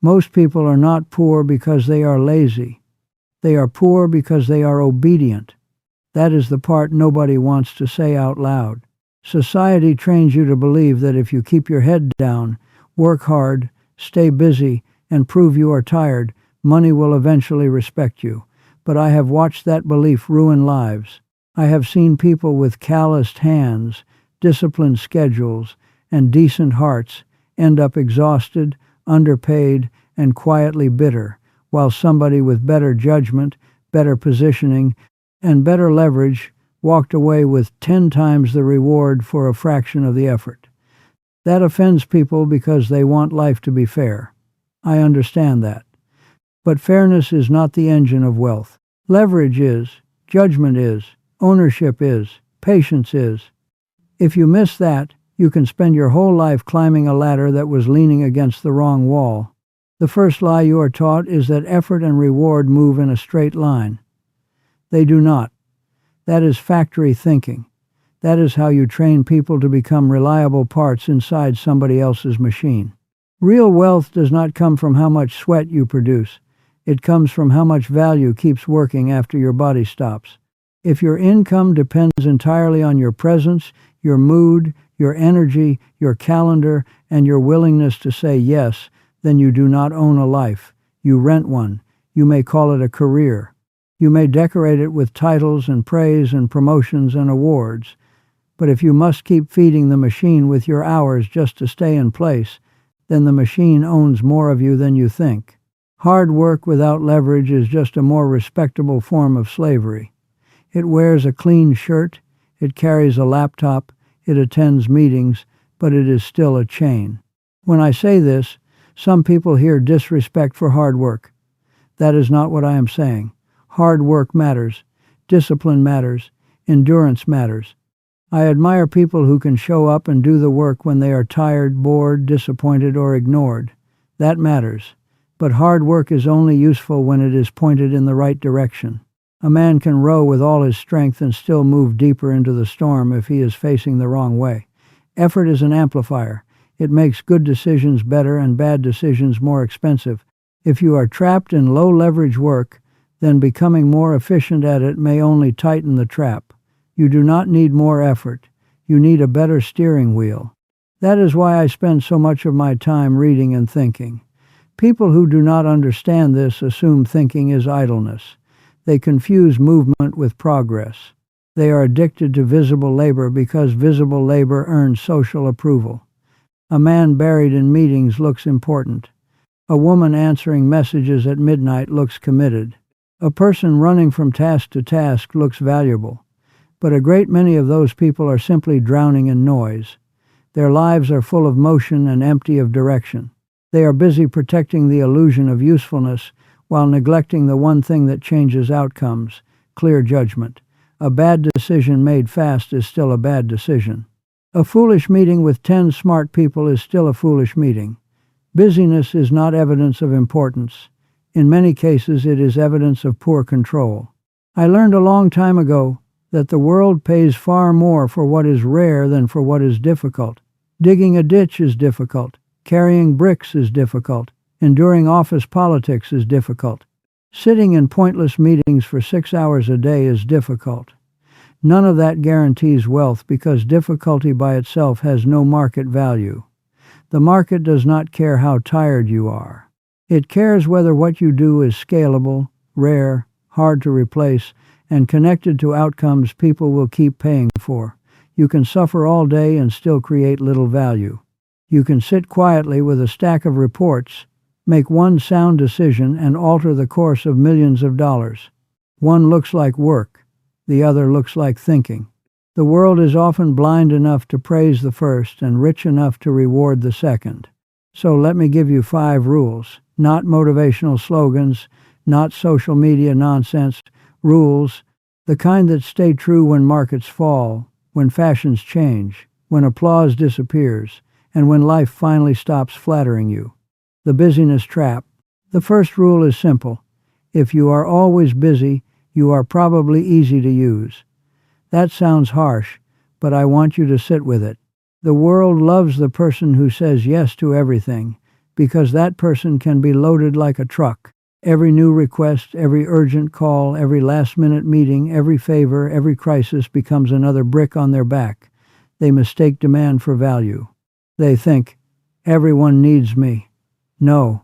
Most people are not poor because they are lazy. They are poor because they are obedient. That is the part nobody wants to say out loud. Society trains you to believe that if you keep your head down, work hard, stay busy, and prove you are tired, money will eventually respect you. But I have watched that belief ruin lives. I have seen people with calloused hands, disciplined schedules, and decent hearts end up exhausted, underpaid, and quietly bitter, while somebody with better judgment, better positioning, and better leverage walked away with 10 times the reward for a fraction of the effort. That offends people because they want life to be fair. I understand that. But fairness is not the engine of wealth. Leverage is, judgment is, ownership is, patience is. If you miss that, you can spend your whole life climbing a ladder that was leaning against the wrong wall. The first lie you are taught is that effort and reward move in a straight line. They do not. That is factory thinking. That is how you train people to become reliable parts inside somebody else's machine. Real wealth does not come from how much sweat you produce. It comes from how much value keeps working after your body stops. If your income depends entirely on your presence, your mood, your energy, your calendar, and your willingness to say yes, then you do not own a life. You rent one. You may call it a career. You may decorate it with titles and praise and promotions and awards. But if you must keep feeding the machine with your hours just to stay in place, then the machine owns more of you than you think. Hard work without leverage is just a more respectable form of slavery. It wears a clean shirt, it carries a laptop, it attends meetings, but it is still a chain. When I say this, some people hear disrespect for hard work. That is not what I am saying. Hard work matters, discipline matters, endurance matters. I admire people who can show up and do the work when they are tired, bored, disappointed, or ignored. That matters. But hard work is only useful when it is pointed in the right direction. A man can row with all his strength and still move deeper into the storm if he is facing the wrong way. Effort is an amplifier. It makes good decisions better and bad decisions more expensive. If you are trapped in low-leverage work, then becoming more efficient at it may only tighten the trap. You do not need more effort. You need a better steering wheel. That is why I spend so much of my time reading and thinking. People who do not understand this assume thinking is idleness. They confuse movement with progress. They are addicted to visible labor because visible labor earns social approval. A man buried in meetings looks important. A woman answering messages at midnight looks committed. A person running from task to task looks valuable. But a great many of those people are simply drowning in noise. Their lives are full of motion and empty of direction. They are busy protecting the illusion of usefulness while neglecting the one thing that changes outcomes, clear judgment. A bad decision made fast is still a bad decision. A foolish meeting with 10 smart people is still a foolish meeting. Busyness is not evidence of importance. In many cases, it is evidence of poor control. I learned a long time ago that the world pays far more for what is rare than for what is difficult. Digging a ditch is difficult. Carrying bricks is difficult. Enduring office politics is difficult. Sitting in pointless meetings for 6 hours a day is difficult. None of that guarantees wealth because difficulty by itself has no market value. The market does not care how tired you are. It cares whether what you do is scalable, rare, hard to replace, and connected to outcomes people will keep paying for. You can suffer all day and still create little value. You can sit quietly with a stack of reports, make one sound decision, and alter the course of millions of dollars. One looks like work, the other looks like thinking. The world is often blind enough to praise the first and rich enough to reward the second. So let me give you 5 rules, not motivational slogans, not social media nonsense, rules, the kind that stay true when markets fall, when fashions change, when applause disappears, and when life finally stops flattering you. The busyness trap. The first rule is simple. If you are always busy, you are probably easy to use. That sounds harsh, but I want you to sit with it. The world loves the person who says yes to everything. because that person can be loaded like a truck. Every new request, every urgent call, every last-minute meeting, every favor, every crisis becomes another brick on their back. They mistake demand for value. They think, everyone needs me. No,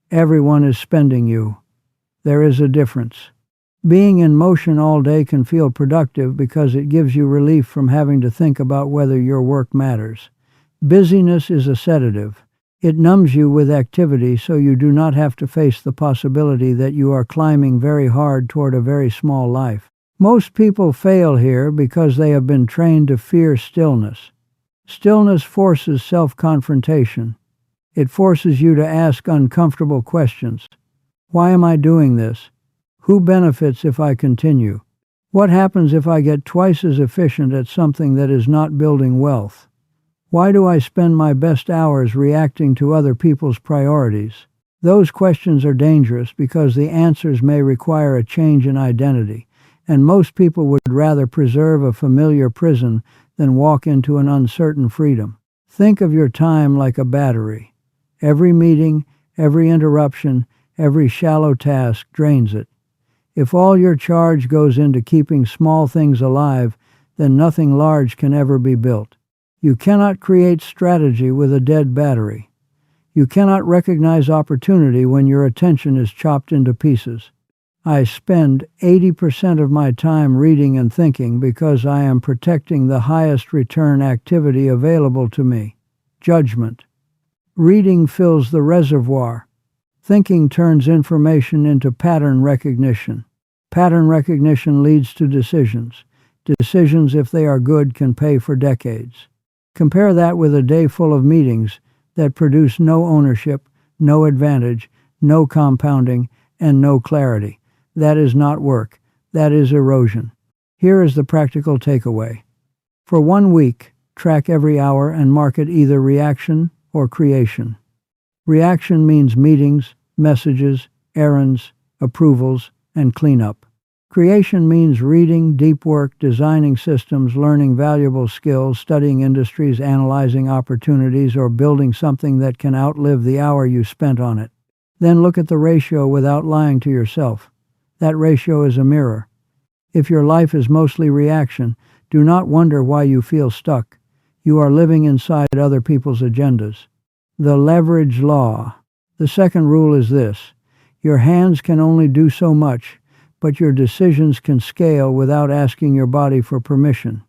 everyone is spending you. There is a difference. Being in motion all day can feel productive because it gives you relief from having to think about whether your work matters. Busyness is a sedative. It numbs you with activity so you do not have to face the possibility that you are climbing very hard toward a very small life. Most people fail here because they have been trained to fear stillness. Stillness forces self-confrontation. It forces you to ask uncomfortable questions. Why am I doing this? Who benefits if I continue? What happens if I get twice as efficient at something that is not building wealth? Why do I spend my best hours reacting to other people's priorities? Those questions are dangerous because the answers may require a change in identity, and most people would rather preserve a familiar prison than walk into an uncertain freedom. Think of your time like a battery. Every meeting, every interruption, every shallow task drains it. If all your charge goes into keeping small things alive, then nothing large can ever be built. You cannot create strategy with a dead battery. You cannot recognize opportunity when your attention is chopped into pieces. I spend 80% of my time reading and thinking because I am protecting the highest return activity available to me, judgment. Reading fills the reservoir. Thinking turns information into pattern recognition. Pattern recognition leads to decisions. Decisions, if they are good, can pay for decades. Compare that with a day full of meetings that produce no ownership, no advantage, no compounding, and no clarity. That is not work. That is erosion. Here is the practical takeaway. For 1 week, track every hour and mark it either reaction or creation. Reaction means meetings, messages, errands, approvals, and cleanup. Creation means reading, deep work, designing systems, learning valuable skills, studying industries, analyzing opportunities, or building something that can outlive the hour you spent on it. Then look at the ratio without lying to yourself. That ratio is a mirror. If your life is mostly reaction, do not wonder why you feel stuck. You are living inside other people's agendas. The leverage law. The second rule is this: your hands can only do so much, but your decisions can scale without asking your body for permission.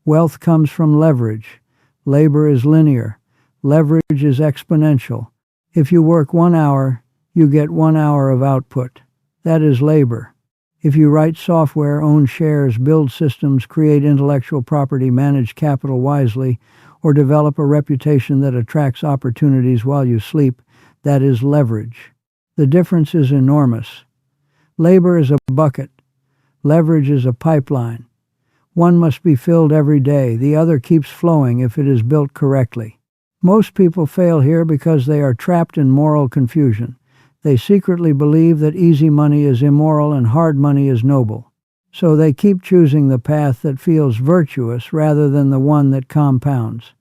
Wealth comes from leverage. Labor is linear. Leverage is exponential. If you work 1 hour, you get 1 hour of output. That is labor. If you write software, own shares, build systems, create intellectual property, manage capital wisely, or develop a reputation that attracts opportunities while you sleep, that is leverage. The difference is enormous. Labor is a bucket. Leverage is a pipeline. One must be filled every day. The other keeps flowing if it is built correctly. Most people fail here because they are trapped in moral confusion. They secretly believe that easy money is immoral and hard money is noble. So they keep choosing the path that feels virtuous rather than the one that compounds.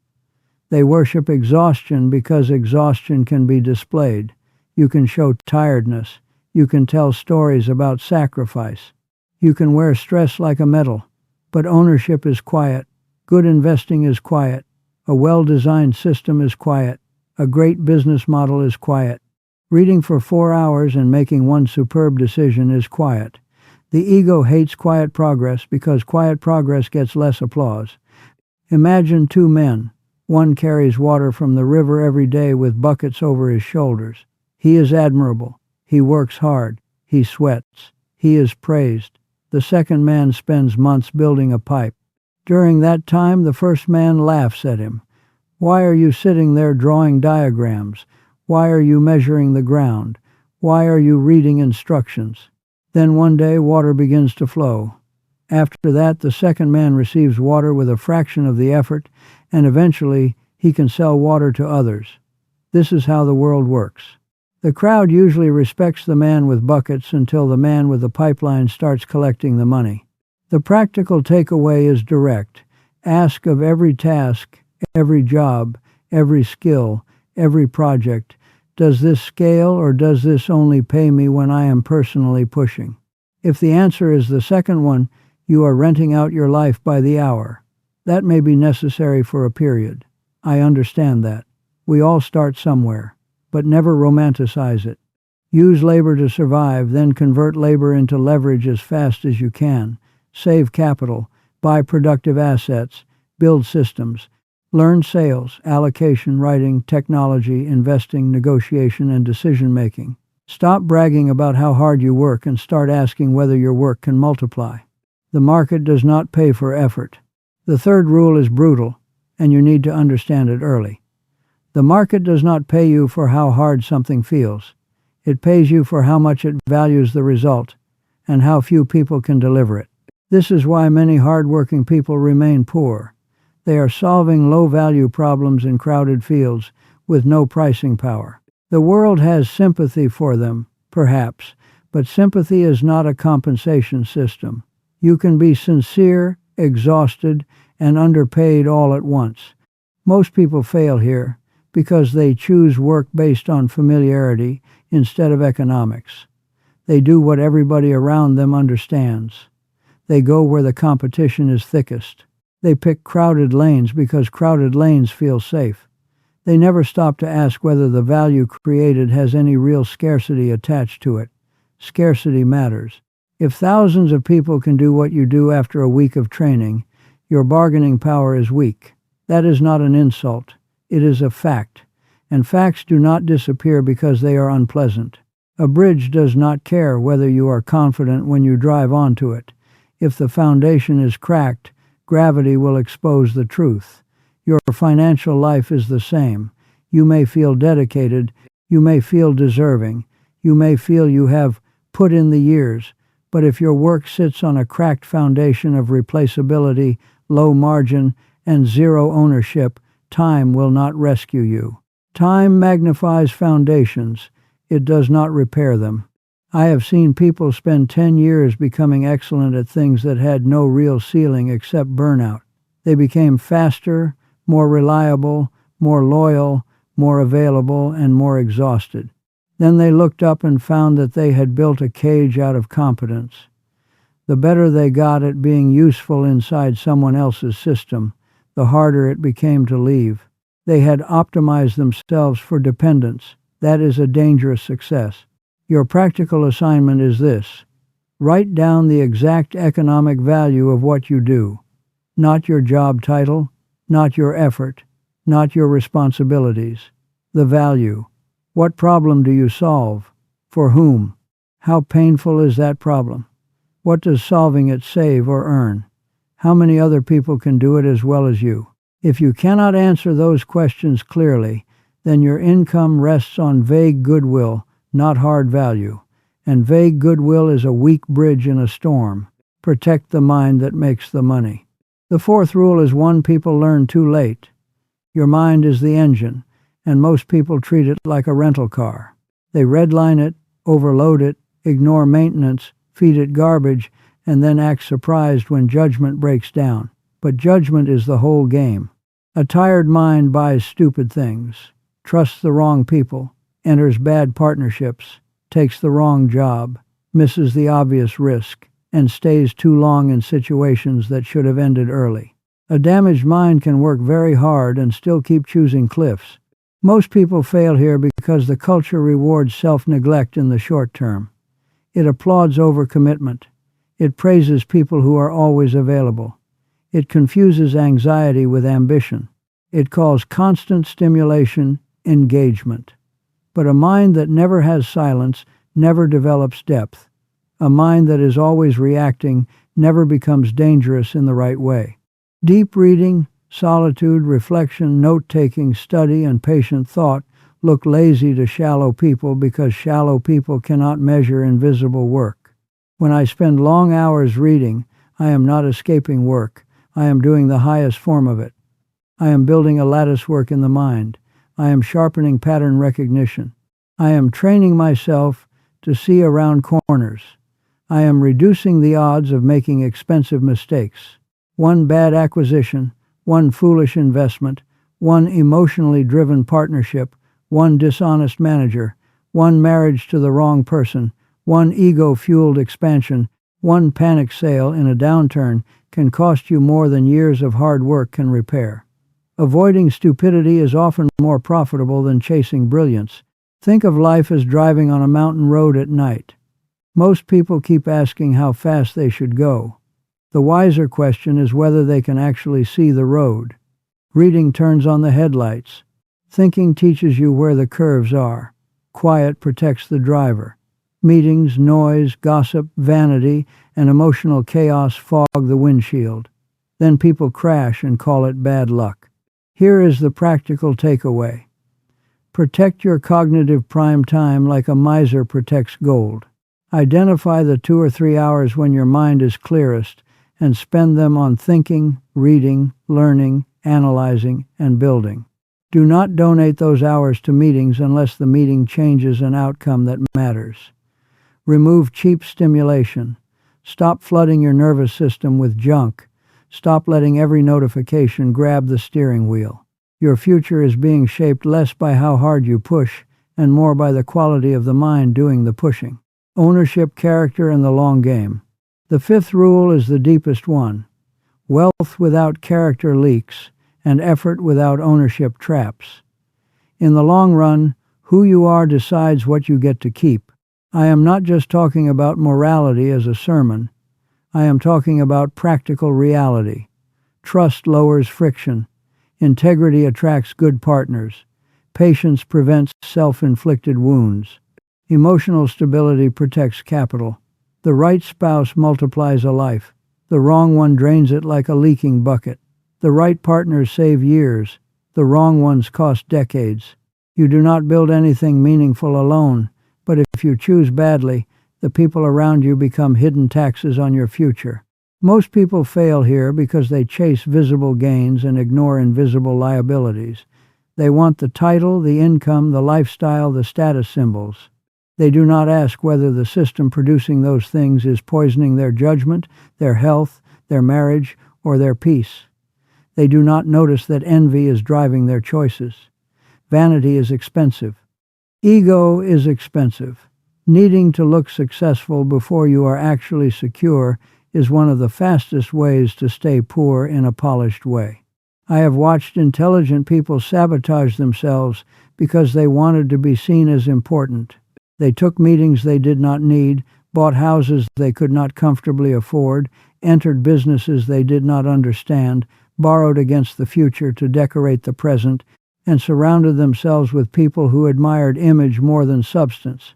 They worship exhaustion because exhaustion can be displayed. You can show tiredness. You can tell stories about sacrifice. You can wear stress like a medal. But ownership is quiet. Good investing is quiet. A well-designed system is quiet. A great business model is quiet. Reading for 4 hours and making one superb decision is quiet. The ego hates quiet progress because quiet progress gets less applause. Imagine 2 men. One carries water from the river every day with buckets over his shoulders. He is admirable. He works hard. He sweats. He is praised. The second man spends months building a pipe. During that time, the first man laughs at him. Why are you sitting there drawing diagrams? Why are you measuring the ground? Why are you reading instructions? Then one day, water begins to flow. After that, the second man receives water with a fraction of the effort, and eventually, he can sell water to others. This is how the world works. The crowd usually respects the man with buckets until the man with the pipeline starts collecting the money. The practical takeaway is direct. Ask of every task, every job, every skill, every project, Does this scale, or does this only pay me when I am personally pushing? If the answer is the second one, you are renting out your life by the hour. That may be necessary for a period. I understand that. We all start somewhere, but never romanticize it. Use labor to survive, then convert labor into leverage as fast as you can. Save capital, buy productive assets, build systems, learn sales, allocation, writing, technology, investing, negotiation, and decision-making. Stop bragging about how hard you work and start asking whether your work can multiply. The market does not pay for effort. The third rule is brutal, and you need to understand it early. The market does not pay you for how hard something feels. It pays you for how much it values the result, and how few people can deliver it. This is why many hard-working people remain poor. They are solving low-value problems in crowded fields with no pricing power. The world has sympathy for them, perhaps, but sympathy is not a compensation system. You can be sincere, exhausted, and underpaid all at once. Most people fail here because they choose work based on familiarity instead of economics. They do what everybody around them understands. They go where the competition is thickest. They pick crowded lanes because crowded lanes feel safe. They never stop to ask whether the value created has any real scarcity attached to it. Scarcity matters. If thousands of people can do what you do after a week of training, your bargaining power is weak. That is not an insult. It is a fact. And facts do not disappear because they are unpleasant. A bridge does not care whether you are confident when you drive onto it. If the foundation is cracked, gravity will expose the truth. Your financial life is the same. You may feel dedicated, you may feel deserving, you may feel you have put in the years, but if your work sits on a cracked foundation of replaceability, low margin, and zero ownership, time will not rescue you. Time magnifies foundations. It does not repair them. I have seen people spend 10 years becoming excellent at things that had no real ceiling except burnout. They became faster, more reliable, more loyal, more available, and more exhausted. Then they looked up and found that they had built a cage out of competence. The better they got at being useful inside someone else's system, the harder it became to leave. They had optimized themselves for dependence. That is a dangerous success. Your practical assignment is this: write down the exact economic value of what you do. Not your job title, not your effort, not your responsibilities. The value. What problem do you solve? For whom? How painful is that problem? What does solving it save or earn? How many other people can do it as well as you? If you cannot answer those questions clearly, then your income rests on vague goodwill, not hard value. And vague goodwill is a weak bridge in a storm. Protect the mind that makes the money. The fourth rule is one people learn too late. Your mind is the engine, and most people treat it like a rental car. They redline it, overload it, ignore maintenance, feed it garbage, and then act surprised when judgment breaks down. But judgment is the whole game. A tired mind buys stupid things, trusts the wrong people, enters bad partnerships, takes the wrong job, misses the obvious risk, and stays too long in situations that should have ended early. A damaged mind can work very hard and still keep choosing cliffs. Most people fail here because the culture rewards self-neglect in the short term. It applauds overcommitment. It praises people who are always available. It confuses anxiety with ambition. It calls constant stimulation engagement. But a mind that never has silence never develops depth. A mind that is always reacting never becomes dangerous in the right way. Deep reading, solitude, reflection, note-taking, study, and patient thought look lazy to shallow people because shallow people cannot measure invisible work. When I spend long hours reading, I am not escaping work. I am doing the highest form of it. I am building a latticework in the mind. I am sharpening pattern recognition. I am training myself to see around corners. I am reducing the odds of making expensive mistakes. One bad acquisition, one foolish investment, one emotionally driven partnership, one dishonest manager, one marriage to the wrong person, one ego-fueled expansion, one panic sale in a downturn can cost you more than years of hard work can repair. Avoiding stupidity is often more profitable than chasing brilliance. Think of life as driving on a mountain road at night. Most people keep asking how fast they should go. The wiser question is whether they can actually see the road. Reading turns on the headlights. Thinking teaches you where the curves are. Quiet protects the driver. Meetings, noise, gossip, vanity, and emotional chaos fog the windshield. Then people crash and call it bad luck. Here is the practical takeaway. Protect your cognitive prime time like a miser protects gold. Identify the 2 or 3 hours when your mind is clearest and spend them on thinking, reading, learning, analyzing, and building. Do not donate those hours to meetings unless the meeting changes an outcome that matters. Remove cheap stimulation. Stop flooding your nervous system with junk. Stop letting every notification grab the steering wheel. Your future is being shaped less by how hard you push and more by the quality of the mind doing the pushing. Ownership, character, and the long game. The fifth rule is the deepest one. Wealth without character leaks, and effort without ownership traps. In the long run, who you are decides what you get to keep. I am not just talking about morality as a sermon. I am talking about practical reality. Trust lowers friction. Integrity attracts good partners. Patience prevents self-inflicted wounds. Emotional stability protects capital. The right spouse multiplies a life. The wrong one drains it like a leaking bucket. The right partners save years. The wrong ones cost decades. You do not build anything meaningful alone, but if you choose badly, the people around you become hidden taxes on your future. Most people fail here because they chase visible gains and ignore invisible liabilities. They want the title, the income, the lifestyle, the status symbols. They do not ask whether the system producing those things is poisoning their judgment, their health, their marriage, or their peace. They do not notice that envy is driving their choices. Vanity is expensive. Ego is expensive. Needing to look successful before you are actually secure is one of the fastest ways to stay poor in a polished way. I have watched intelligent people sabotage themselves because they wanted to be seen as important. They took meetings they did not need, bought houses they could not comfortably afford, entered businesses they did not understand, borrowed against the future to decorate the present, and surrounded themselves with people who admired image more than substance.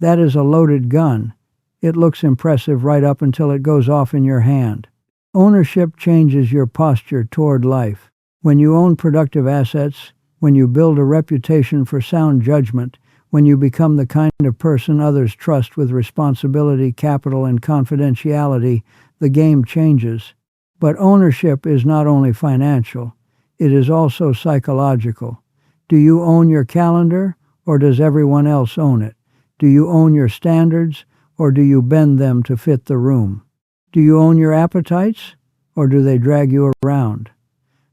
That is a loaded gun. It looks impressive right up until it goes off in your hand. Ownership changes your posture toward life. When you own productive assets, when you build a reputation for sound judgment, when you become the kind of person others trust with responsibility, capital, and confidentiality, the game changes. But ownership is not only financial, it is also psychological. Do you own your calendar, or does everyone else own it? Do you own your standards, or do you bend them to fit the room? Do you own your appetites, or do they drag you around?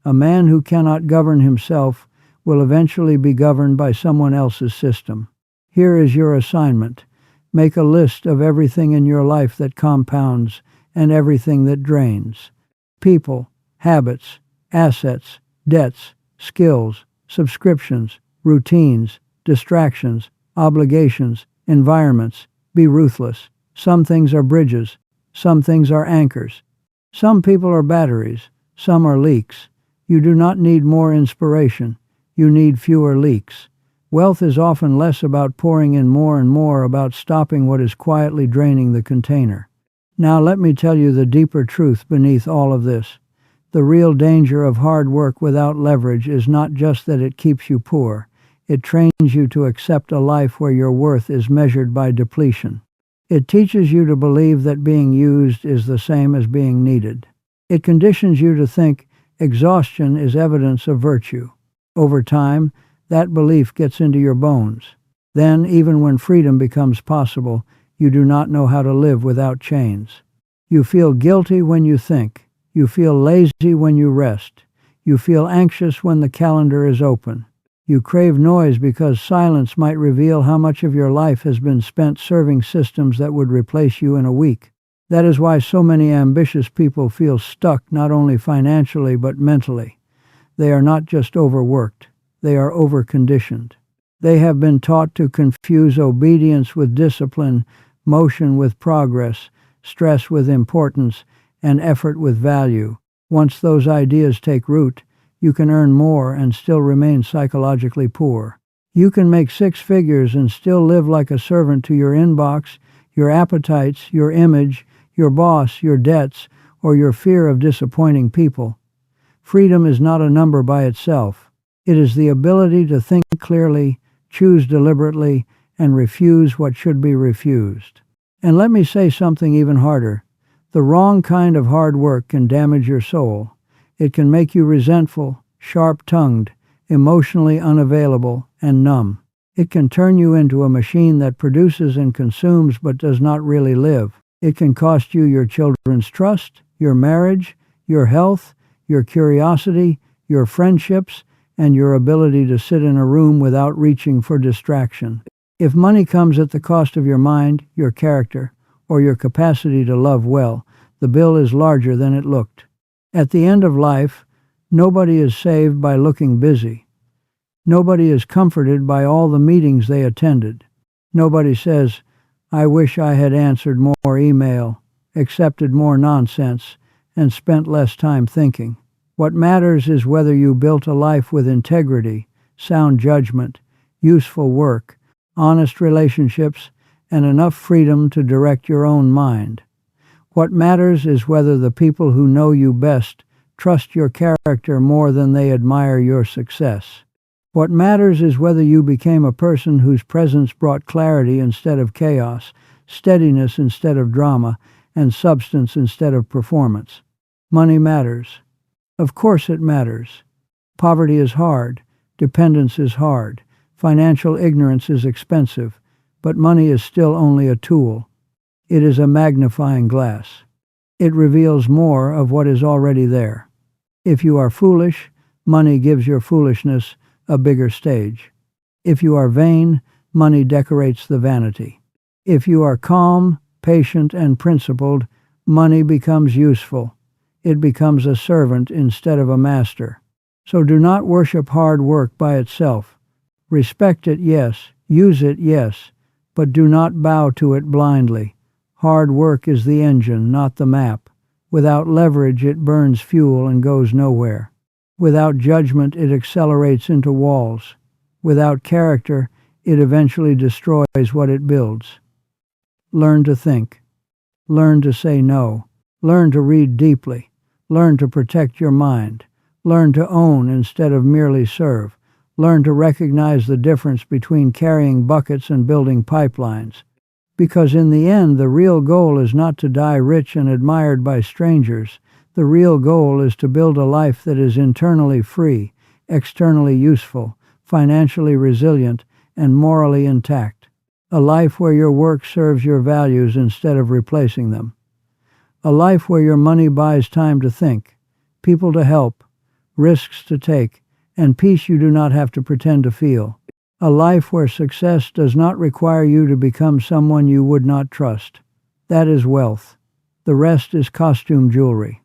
A man who cannot govern himself will eventually be governed by someone else's system. Here is your assignment. Make a list of everything in your life that compounds and everything that drains. People, habits, assets, debts, skills, subscriptions, routines, distractions, obligations, environments. Be ruthless. Some things are bridges. Some things are anchors. Some people are batteries. Some are leaks. You do not need more inspiration. You need fewer leaks. Wealth is often less about pouring in more and more about stopping what is quietly draining the container. Now let me tell you the deeper truth beneath all of this. The real danger of hard work without leverage is not just that it keeps you poor. It trains you to accept a life where your worth is measured by depletion. It teaches you to believe that being used is the same as being needed. It conditions you to think exhaustion is evidence of virtue. Over time, that belief gets into your bones. Then, even when freedom becomes possible, you do not know how to live without chains. You feel guilty when you think. You feel lazy when you rest. You feel anxious when the calendar is open. You crave noise because silence might reveal how much of your life has been spent serving systems that would replace you in a week. That is why so many ambitious people feel stuck not only financially but mentally. They are not just overworked, they are overconditioned. They have been taught to confuse obedience with discipline, motion with progress, stress with importance, and effort with value. Once those ideas take root, you can earn more and still remain psychologically poor. You can make six figures and still live like a servant to your inbox, your appetites, your image, your boss, your debts, or your fear of disappointing people. Freedom is not a number by itself. It is the ability to think clearly, choose deliberately, and refuse what should be refused. And let me say something even harder. The wrong kind of hard work can damage your soul. It can make you resentful, sharp-tongued, emotionally unavailable, and numb. It can turn you into a machine that produces and consumes but does not really live. It can cost you your children's trust, your marriage, your health, your curiosity, your friendships, and your ability to sit in a room without reaching for distraction. If money comes at the cost of your mind, your character, or your capacity to love well, the bill is larger than it looked. At the end of life, nobody is saved by looking busy. Nobody is comforted by all the meetings they attended. Nobody says, "I wish I had answered more email, accepted more nonsense, and spent less time thinking." What matters is whether you built a life with integrity, sound judgment, useful work, honest relationships, and enough freedom to direct your own mind. What matters is whether the people who know you best trust your character more than they admire your success. What matters is whether you became a person whose presence brought clarity instead of chaos, steadiness instead of drama, and substance instead of performance. Money matters. Of course it matters. Poverty is hard. Dependence is hard. Financial ignorance is expensive. But money is still only a tool. It is a magnifying glass. It reveals more of what is already there. If you are foolish, money gives your foolishness a bigger stage. If you are vain, money decorates the vanity. If you are calm, patient, and principled, money becomes useful. It becomes a servant instead of a master. So do not worship hard work by itself. Respect it, yes. Use it, yes. But do not bow to it blindly. Hard work is the engine, not the map. Without leverage, it burns fuel and goes nowhere. Without judgment, it accelerates into walls. Without character, it eventually destroys what it builds. Learn to think. Learn to say no. Learn to read deeply. Learn to protect your mind. Learn to own instead of merely serve. Learn to recognize the difference between carrying buckets and building pipelines. Because in the end, the real goal is not to die rich and admired by strangers. The real goal is to build a life that is internally free, externally useful, financially resilient, and morally intact. A life where your work serves your values instead of replacing them. A life where your money buys time to think, people to help, risks to take, and peace you do not have to pretend to feel. A life where success does not require you to become someone you would not trust. That is wealth. The rest is costume jewelry.